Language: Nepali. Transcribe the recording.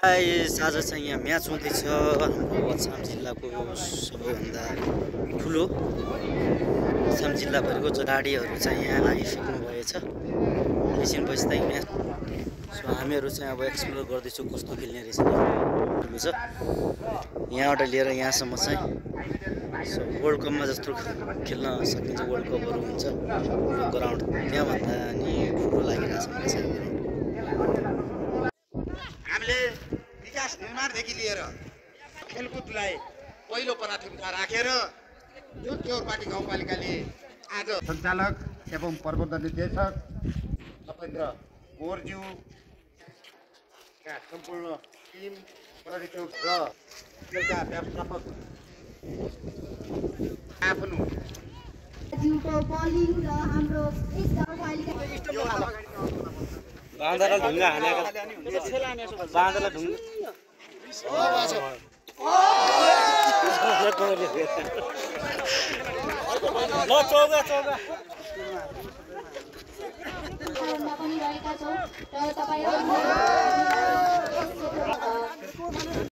आज चाहिँ यहाँ म्याच हुँदैछ हाम्रो अछाम जिल्लाको सबैभन्दा ठुलो अछाम जिल्लाभरिको जडाडीहरू चाहिँ यहाँ आइसक्नु भएछ। एकछिनपछि चाहिँ म्याच सो हामीहरू चाहिँ अब एक्सप्लोर गर्दैछौँ कस्तो खेल्ने रहेछ छ यहाँबाट लिएर यहाँसम्म चाहिँ सो वर्ल्ड कपमा जस्तो खेल्न सकिन्छ वर्ल्ड कपहरू हुन्छ यो ग्राउन्ड त्यहाँभन्दा नि ठुलो लागिरहेछ मलाई चाहिँ हामीले विकास निर्माणदेखि लिएर खेलकुदलाई पहिलो प्राथमिकता राखेर जो केवरपाटी गाउँपालिकाले आज सञ्चालक एवं प्रबन्धन निर्देशक सपेन्द्र कोरज्यूका सम्पूर्ण टिम प्रशिक्षक र खेलका व्यवस्थापक आफ्नो बलिङ र हाम्रो गाउँपालिका बाँदरलाई ढुङ्गा हानेको बाँदरलाई ढुङ्गा ल चौका चौका पनि रहेका छौँ र तपाईहरु